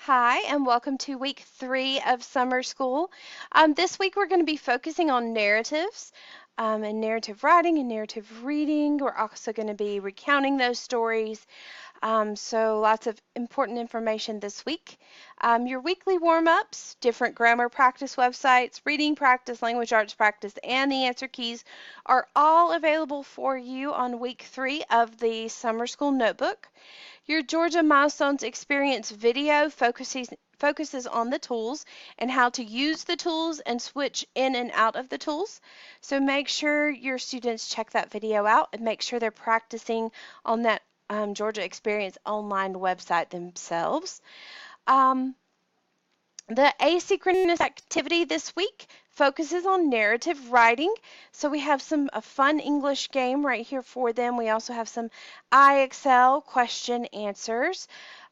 Hi, and welcome to week 3 of summer school. This week we're going to be focusing on narratives and narrative writing and narrative reading. We're also going to be recounting those stories. So lots of important information this week. Your weekly warm-ups, different grammar practice websites, reading practice, language arts practice, and the answer keys are all available for you on week 3 of the summer school notebook. Your Georgia Milestones Experience video focuses on the tools and how to use the tools and switch in and out of the tools. So make sure your students check that video out and make sure they're practicing on that Georgia Experience online website themselves. The asynchronous activity this week focuses on narrative writing. So we have a fun English game right here for them. We also have some IXL question answers.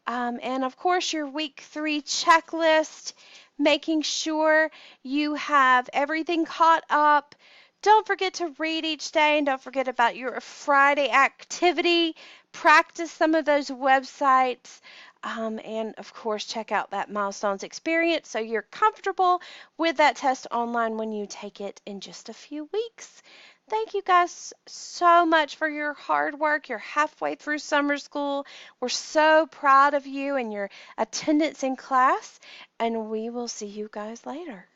And of course, your week 3 checklist, making sure you have everything caught up. Don't forget to read each day and don't forget about your Friday activity. Practice some of those websites. And of course, check out that Milestones Experience so you're comfortable with that test online when you take it in just a few weeks. Thank you guys so much for your hard work. You're halfway through summer school. We're so proud of you and your attendance in class, and we will see you guys later.